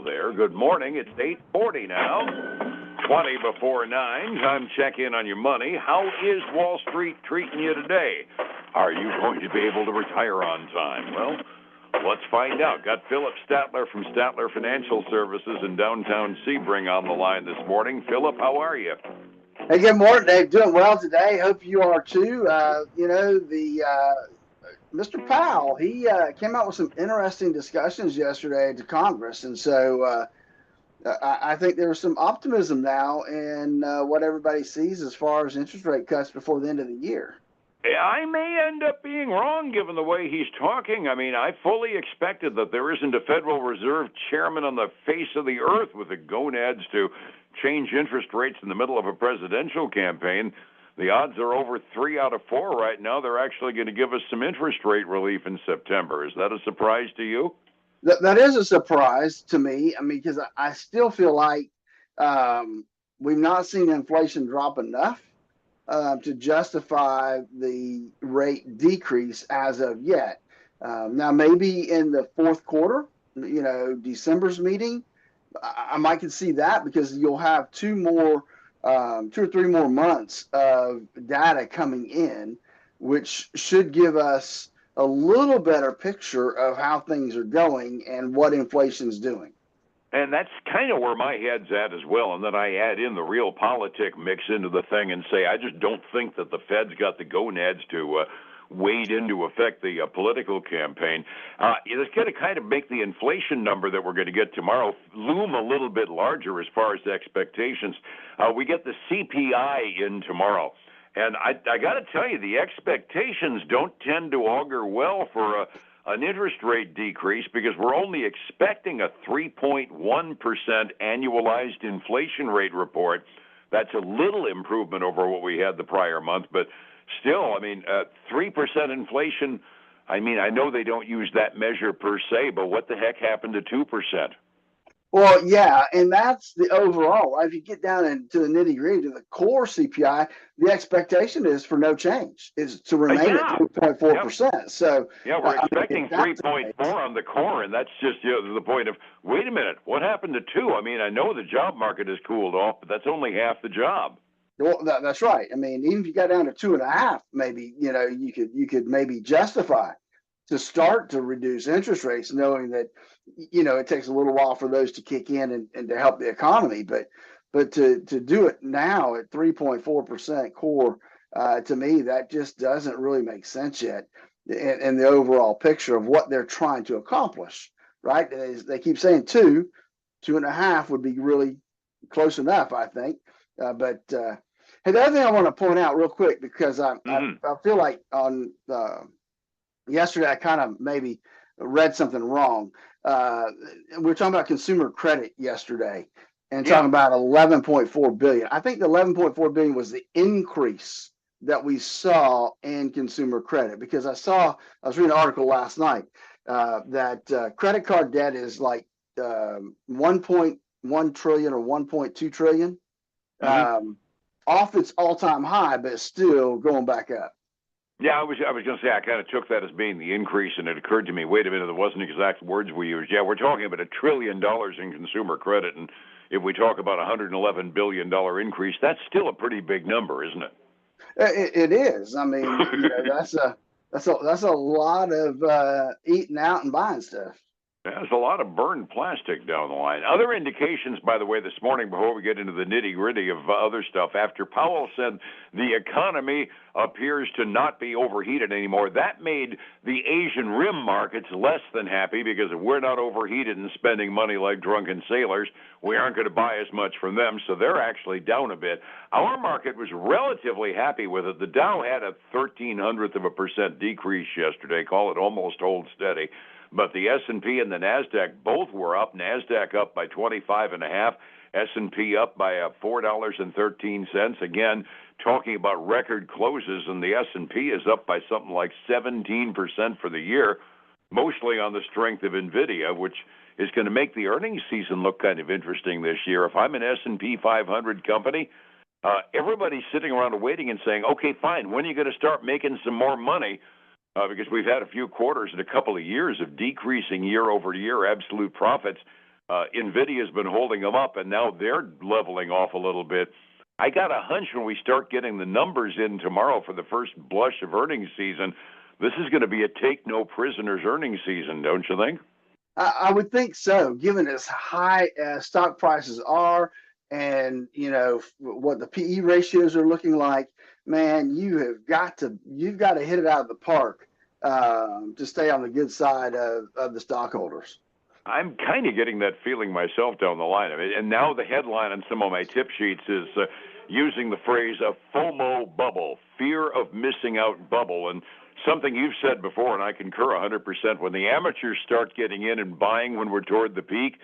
there. Good morning. It's 8:40 now. 20 before 9. Time to check in on your money. How is Wall Street treating you today? Are you going to be able to retire on time? Well, let's find out. Got Phillip Statler from Statler Financial Services in downtown Sebring on the line this morning. Phillip, how are you? Hey, good morning, Dave. Doing well today. Hope you are too. Mr. Powell, he came out with some interesting discussions yesterday to Congress, and so I think there's some optimism now in what everybody sees as far as interest rate cuts before the end of the year. I may end up being wrong given the way he's talking. I mean, I fully expected that there isn't a Federal Reserve chairman on the face of the earth with the gonads to change interest rates in the middle of a presidential campaign. The odds are over 3 out of 4 right now. They're actually going to give us some interest rate relief in September. Is that a surprise to you? That is a surprise to me. I mean, because I still feel like we've not seen inflation drop enough to justify the rate decrease as of yet. Now, maybe in the fourth quarter, December's meeting, I might can see that because you'll have 2 or 3 more months of data coming in, which should give us a little better picture of how things are going and what inflation's doing. And that's kind of where my head's at as well. And then I add in the real politic mix into the thing and say, I just don't think that the Fed's got the gonads to wade in to affect the political campaign. It's going to kind of make the inflation number that we're going to get tomorrow loom a little bit larger as far as expectations. We get the CPI in tomorrow. And I got to tell you, the expectations don't tend to augur well for an interest rate decrease because we're only expecting a 3.1% annualized inflation rate report. That's a little improvement over what we had the prior month, but still, 3% inflation, I know they don't use that measure per se, but what the heck happened to 2%? Well, yeah, and that's the overall. If you get down into the nitty-gritty to the core CPI, the expectation is for no change, is to remain at 3.4%. Yep. So we're expecting 3.4 on the core, and that's just the point of, wait a minute, what happened to 2? I know the job market has cooled off, but that's only half the job. Well, that's right. Even if you got down to 2.5, maybe you could maybe justify to start to reduce interest rates, knowing that it takes a little while for those to kick in and to help the economy. But to do it now at 3.4% core, to me, that just doesn't really make sense yet in the overall picture of what they're trying to accomplish. Right? They keep saying 2.5 would be really close enough, I think. But hey, the other thing I want to point out real quick, because I feel like on yesterday I kind of maybe read something wrong. We were talking about consumer credit yesterday and talking about 11.4 billion. I think the 11.4 billion was the increase that we saw in consumer credit, because I was reading an article last night that credit card debt is like 1.1 trillion or 1.2 trillion. Off its all-time high, but it's still going back up. Yeah, I was going to say, I kind of took that as being the increase, and it occurred to me, wait a minute, there wasn't exact words we used. Yeah, we're talking about $1 trillion in consumer credit, and if we talk about $111 billion increase, that's still a pretty big number, isn't it? It is. That's a lot of eating out and buying stuff. There's a lot of burned plastic down the line. Other indications, by the way, this morning, before we get into the nitty-gritty of other stuff, after Powell said the economy appears to not be overheated anymore, that made the Asian rim markets less than happy, because if we're not overheated and spending money like drunken sailors, we aren't going to buy as much from them, so they're actually down a bit. Our market was relatively happy with it. The Dow had a 0.13% decrease yesterday, call it almost hold steady. But the S&P and the NASDAQ both were up. NASDAQ up by 25.5, S&P up by $4.13. Again, talking about record closes, and the S&P is up by something like 17% for the year, mostly on the strength of NVIDIA, which is going to make the earnings season look kind of interesting this year. If I'm an S&P 500 company, everybody's sitting around waiting and saying, okay, fine, when are you going to start making some more money? Because we've had a few quarters and a couple of years of decreasing year-over-year absolute profits. NVIDIA's been holding them up, and now they're leveling off a little bit. I got a hunch when we start getting the numbers in tomorrow for the first blush of earnings season, this is going to be a take no prisoners earnings season, don't you think? I would think so, given as high as stock prices are, and what the PE ratios are looking like. Man, you've got to hit it out of the park to stay on the good side of the stockholders. I'm kind of getting that feeling myself down the line. I mean, and now the headline on some of my tip sheets is using the phrase a FOMO bubble, fear of missing out bubble. And something you've said before, and I concur 100%, when the amateurs start getting in and buying when we're toward the peak,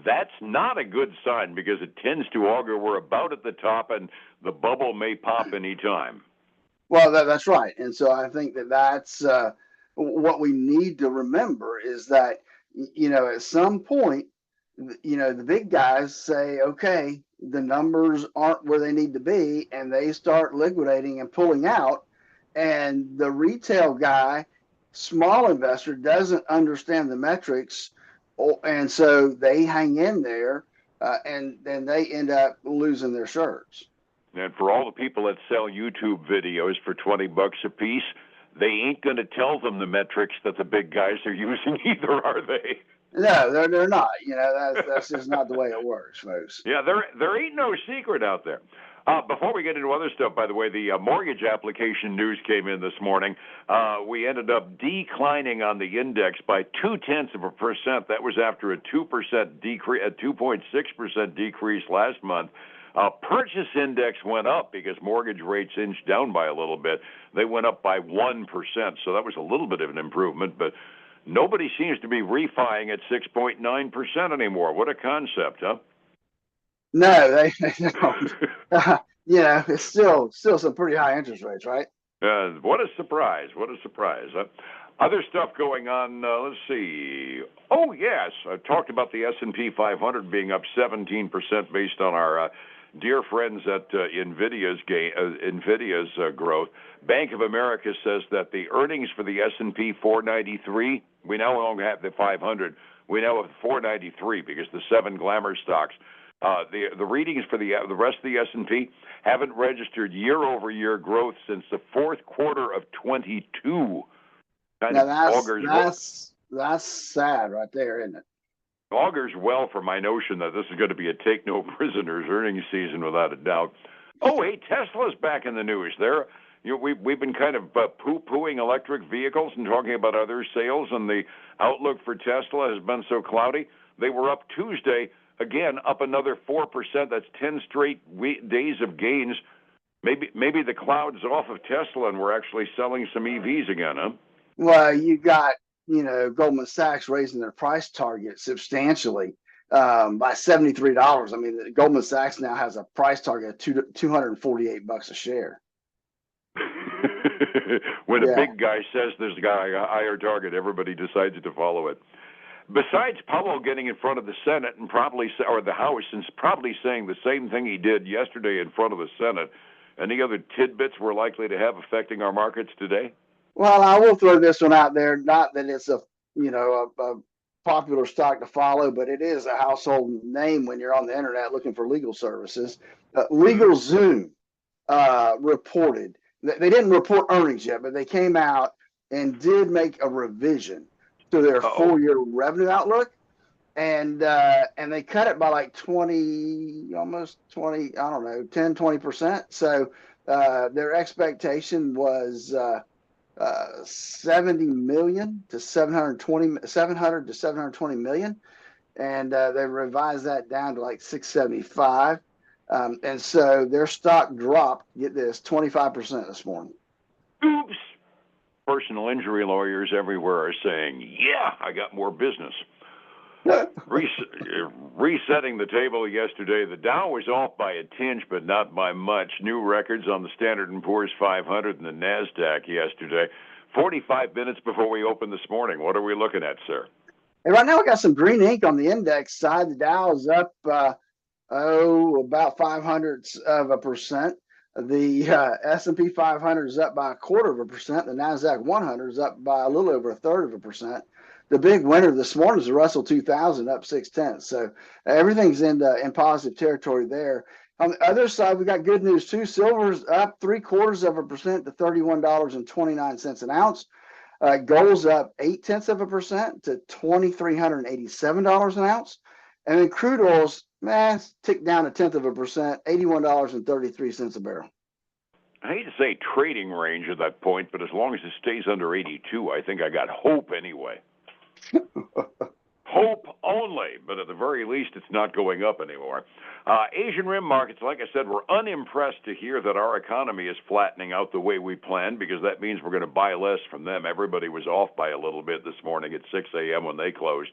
that's not a good sign because it tends to augur we're about at the top and the bubble may pop any time. Well, that's right. And so I think that's what we need to remember is that, at some point, the big guys say, okay, the numbers aren't where they need to be, and they start liquidating and pulling out. And the retail guy, small investor, doesn't understand the metrics. And so they hang in there and then they end up losing their shirts. And for all the people that sell YouTube videos for $20 a piece, they ain't going to tell them the metrics that the big guys are using either, are they? No, they're not. That's just not the way it works, folks. Yeah, there ain't no secret out there. Before we get into other stuff, by the way, the mortgage application news came in this morning. We ended up declining on the index by 0.2%. That was after a 2% decrease, a 2.6% decrease last month. Purchase index went up because mortgage rates inched down by a little bit. They went up by 1%, so that was a little bit of an improvement, but nobody seems to be refining at 6.9% anymore. What a concept, huh? No, they don't. It's still some pretty high interest rates, right? What a surprise. What a surprise. Other stuff going on, let's see. Oh, yes, I talked about the S&P 500 being up 17% based on our dear friends at NVIDIA's growth. Bank of America says that the earnings for the S&P 493, we now only have the 500. We now have 493 because the 7 glamour stocks. The readings for the rest of the S&P haven't registered year-over-year growth since the fourth quarter of 22. That's sad right there, isn't it? Augurs well for my notion that this is going to be a take no prisoners earnings season without a doubt. Oh, hey, Tesla's back in the news. We've been kind of poo-pooing electric vehicles and talking about other sales, and the outlook for Tesla has been so cloudy. They were up Tuesday. Again, up another 4%. That's 10 straight days of gains. Maybe the cloud's off of Tesla and we're actually selling some EVs again, huh? Well, you got, Goldman Sachs raising their price target substantially by $73. I mean, Goldman Sachs now has a price target of $248 a share. When a big guy says there's a higher target, everybody decides to follow it. Besides Powell getting in front of the Senate and the House, and probably saying the same thing he did yesterday in front of the Senate, any other tidbits we're likely to have affecting our markets today? Well, I will throw this one out there. Not that it's a popular stock to follow, but it is a household name when you're on the internet looking for legal services. LegalZoom reported. They didn't report earnings yet, but they came out and did make a revision to their full-year revenue outlook, and they cut it by like 10-20%. So their expectation was 70 million to 700 to 720 million, and they revised that down to like 675. And so their stock dropped, get this, 25% this morning. Oops. Personal injury lawyers everywhere are saying, yeah, I got more business. Resetting the table yesterday, the Dow was off by a tinge, but not by much. New records on the Standard & Poor's 500 and the NASDAQ yesterday. 45 minutes before we open this morning. What are we looking at, sir? Hey, right now we got some green ink on the index side. The Dow is up, about 0.05%. The S&P 500 is up by 0.25%. The NASDAQ 100 is up by a little over 1/3%. the big winner this morning is the Russell 2000 up 0.6. So everything's in positive territory there. On the other side, we got good news too. Silver's up 0.75% to $31.29 an ounce. Gold's up 0.8% to $2,387 an ounce. And then crude oil's ticked down 0.1%, $81.33 a barrel. I hate to say trading range at that point, but as long as it stays under 82, I think I got hope anyway. Hope only, but at the very least, it's not going up anymore. Asian rim markets, like I said, we're unimpressed to hear that our economy is flattening out the way we planned, because that means we're going to buy less from them. Everybody was off by a little bit this morning at 6 a.m. when they closed.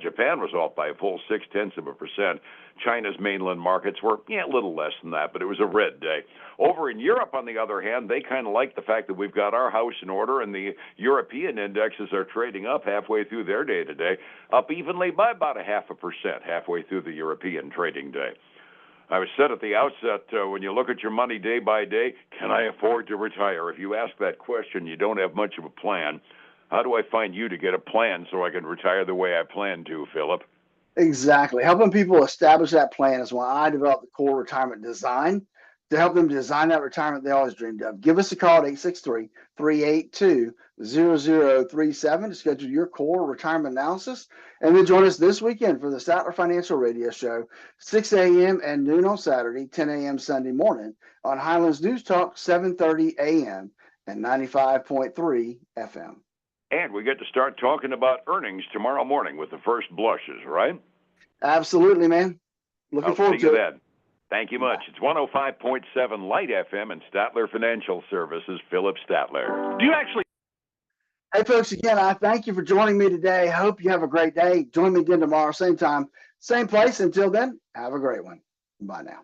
Japan was off by a full 0.6%. China's mainland markets were a little less than that, but it was a red day. Over in Europe, on the other hand, they kind of like the fact that we've got our house in order, and the European indexes are trading up halfway through their day today, up evenly by about 0.5% halfway through the European trading day. I was said at the outset, when you look at your money day by day, can I afford to retire? If you ask that question, you don't have much of a plan. How do I find you to get a plan so I can retire the way I plan to, Phillip? Exactly. Helping people establish that plan is why I developed the core retirement design, to help them design that retirement they always dreamed of. Give us a call at 863-382-0037 to schedule your core retirement analysis. And then join us this weekend for the Statler Financial Radio Show, 6 a.m. and noon on Saturday, 10 a.m. Sunday morning on Highlands News Talk, 7:30 a.m. and 95.3 FM. And we get to start talking about earnings tomorrow morning with the first blushes, right? Absolutely, man. Looking forward to it. Then. Thank you much. It's 105.7 Light FM and Statler Financial Services, Phillip Statler. Do you actually? Hey, folks, again, I thank you for joining me today. I hope you have a great day. Join me again tomorrow, same time, same place. Until then, have a great one. Bye now.